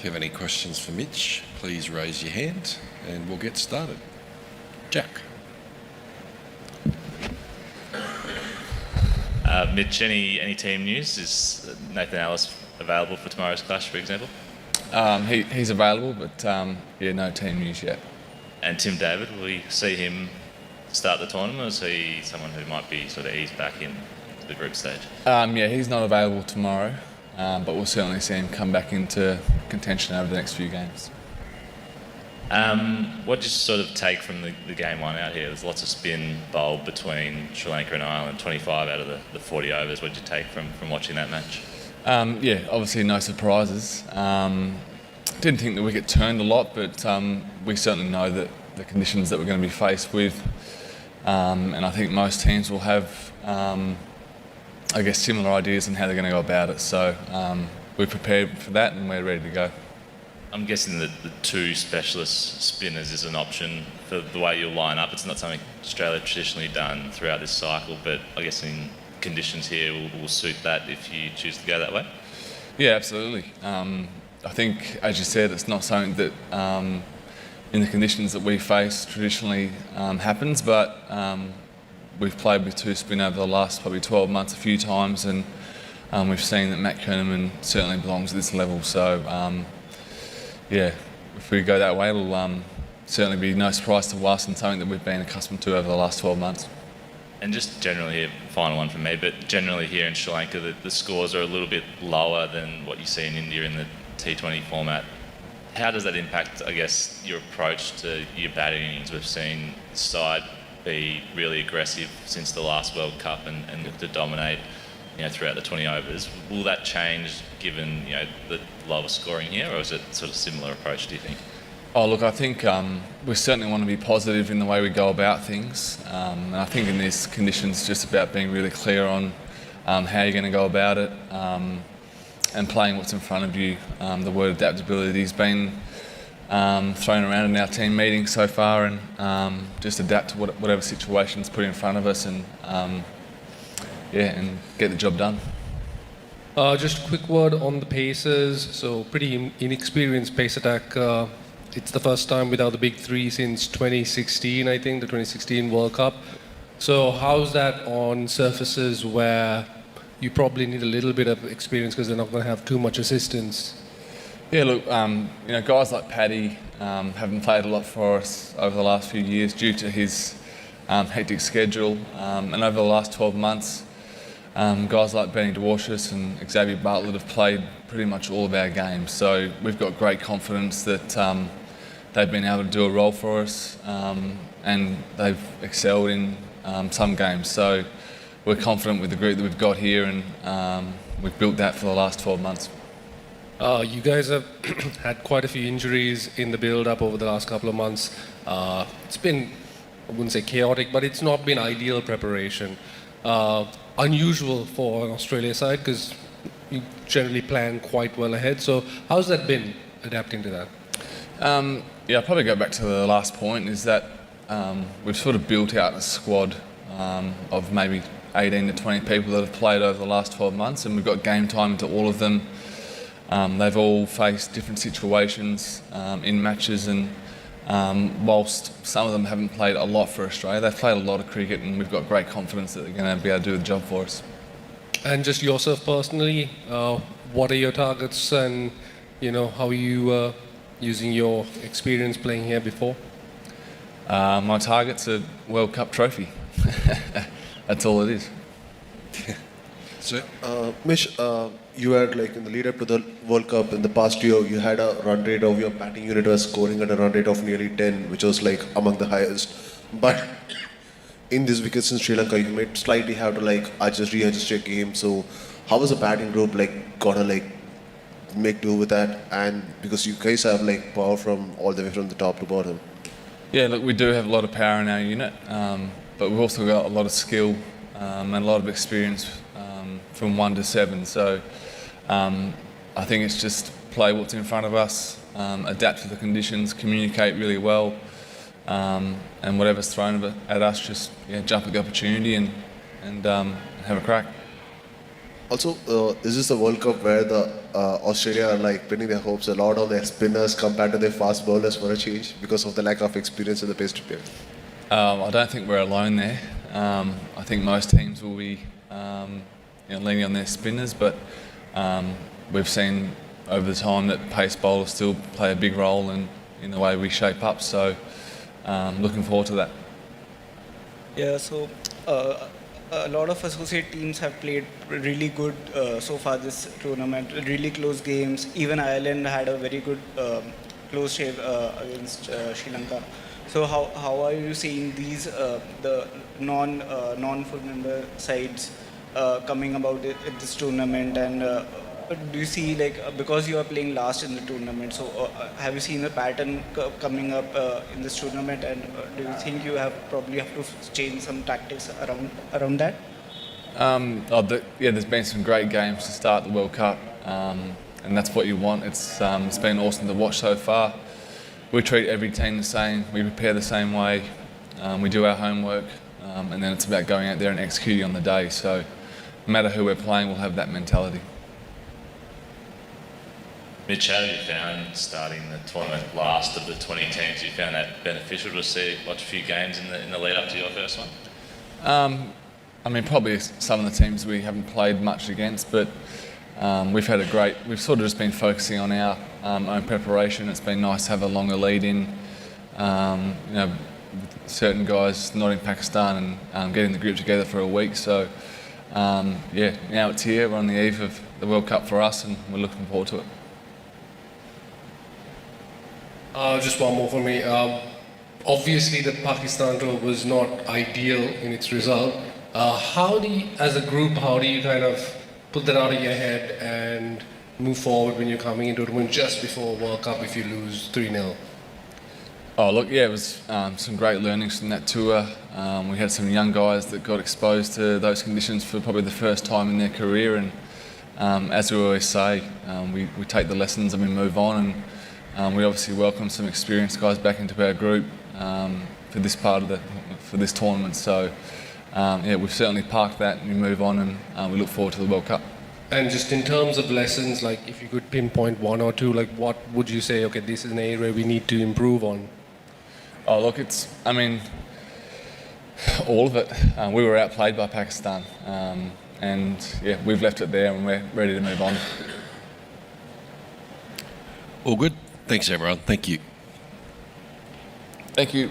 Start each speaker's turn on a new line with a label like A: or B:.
A: If you have any questions for Mitch, please raise your hand and we'll get started. Jack.
B: Mitch, any team news? Is Nathan Ellis available for tomorrow's clash, for example?
C: He's available, but no team news yet.
B: And Tim David, will we see him start the tournament, or is he someone who might be sort of eased back in to the group stage?
C: He's not available tomorrow, but we'll certainly see him come back into contention over the next few games.
B: What did you sort of take from the game one out here? There's lots of spin bowled between Sri Lanka and Ireland, 25 out of the 40 overs. What did you take from watching that match?
C: Obviously no surprises. Didn't think the wicket turned a lot, but we certainly know that the conditions that we're going to be faced with, and I think most teams will have, similar ideas on how they're going to go about it. So we're prepared for that and we're ready to go.
B: I'm guessing that the two specialist spinners is an option for the way you'll line up. It's not something Australia traditionally done throughout this cycle, but I guess in conditions here will suit that if you choose to go that way?
C: Yeah, absolutely. I think, as you said, it's not something that in the conditions that we face traditionally happens, but we've played with two spin over the last probably 12 months a few times, and we've seen that Matt Kerneman certainly belongs at this level. So, if we go that way, it'll certainly be no surprise to us and something that we've been accustomed to over the last 12 months.
B: And just generally here, final one from me, but generally here in Sri Lanka, the scores are a little bit lower than what you see in India in the T20 format. How does that impact, I guess, your approach to your batting innings? We've seen the side be really aggressive since the last World Cup and look to dominate, throughout the 20 overs. Will that change given, the lower scoring here, or is it sort of similar approach, do you think?
C: Oh, look, I think we certainly want to be positive in the way we go about things. And I think in these conditions, it's just about being really clear on how you're going to go about it and playing what's in front of you. The word adaptability has been thrown around in our team meetings so far, and just adapt to whatever situation's put in front of us and get the job done.
D: Just a quick word on the Pacers. So pretty inexperienced pace attack. It's the first time without the big three since 2016, I think, the 2016 World Cup. So how's that on surfaces where you probably need a little bit of experience because they're not going to have too much assistance?
C: Yeah, look, guys like Paddy haven't played a lot for us over the last few years due to his hectic schedule. And over the last 12 months, guys like Benny Dwarshus and Xavier Bartlett have played pretty much all of our games. So we've got great confidence that they've been able to do a role for us, and they've excelled in some games. So we're confident with the group that we've got here, and we've built that for the last 12 months.
D: You guys have had quite a few injuries in the build-up over the last couple of months. It's been, I wouldn't say chaotic, but it's not been ideal preparation. Unusual for an Australia side because you generally plan quite well ahead. So how's that been, adapting to that?
C: I'll probably go back to the last point, is that we've sort of built out a squad of maybe 18 to 20 people that have played over the last 12 months, and we've got game time into all of them. They've all faced different situations in matches, and whilst some of them haven't played a lot for Australia, they've played a lot of cricket, and we've got great confidence that they're going to be able to do the job for us.
D: And just yourself personally, what are your targets, and how are you using your experience playing here before?
C: My target's a World Cup trophy. That's all it is.
A: So,
E: Mitch, you had in the lead up to the World Cup in the past year, you had a run rate of your batting unit was scoring at a run rate of nearly 10, which was among the highest. But in these wickets in Sri Lanka, you might slightly have to readjust your game. So how was the batting group gotta make do with that? And because you guys have power from all the way from the top to bottom.
C: Yeah, look, we do have a lot of power in our unit, but we've also got a lot of skill and a lot of experience from 1 to 7. So I think it's just play what's in front of us, adapt to the conditions, communicate really well, and whatever's thrown at us, just jump at the opportunity and have a crack.
E: Also, is this a World Cup where the Australia are like pinning their hopes a lot on their spinners compared to their fast bowlers for a change because of the lack of experience in the pace period?
C: I don't think we're alone there. I think most teams will be leaning on their spinners, but we've seen over the time that pace bowlers still play a big role in the way we shape up. So looking forward to that.
F: Yeah, so a lot of associate teams have played really good so far this tournament, really close games. Even Ireland had a very good close shave against Sri Lanka. So how are you seeing these the non full member sides coming about at this tournament, and do you see because you are playing last in the tournament, so have you seen a pattern coming up in this tournament, and do you think you probably have to change some tactics around that?
C: There's been some great games to start the World Cup, and that's what you want. It's been awesome to watch so far. We treat every team the same, we prepare the same way, we do our homework, and then it's about going out there and executing on the day. So no matter who we're playing, we'll have that mentality.
B: Mitch, how have you found starting the tournament last of the 20 teams? You found that beneficial to watch a few games in the lead up to your first one?
C: Probably some of the teams we haven't played much against, but we've sort of just been focusing on our own preparation. It's been nice to have a longer lead in, with certain guys not in Pakistan and getting the group together for a week. So now it's here, we're on the eve of the World Cup for us, and we're looking forward to it.
D: Just one more for me. Obviously, the Pakistan tour was not ideal in its result. As a group, how do you kind of put that out of your head and move forward when you're coming into a tournament just before World Cup if you lose 3-0?
C: It was some great learnings from that tour. We had some young guys that got exposed to those conditions for probably the first time in their career, and as we always say, we take the lessons and we move on, and we obviously welcome some experienced guys back into our group for this tournament. So we've certainly parked that and we move on, and we look forward to the World Cup.
D: And just in terms of lessons, if you could pinpoint one or two, what would you say, okay, this is an area we need to improve on?
C: All of it. We were outplayed by Pakistan, we've left it there and we're ready to move on.
A: All good. Thanks, everyone. Thank you.
C: Thank you.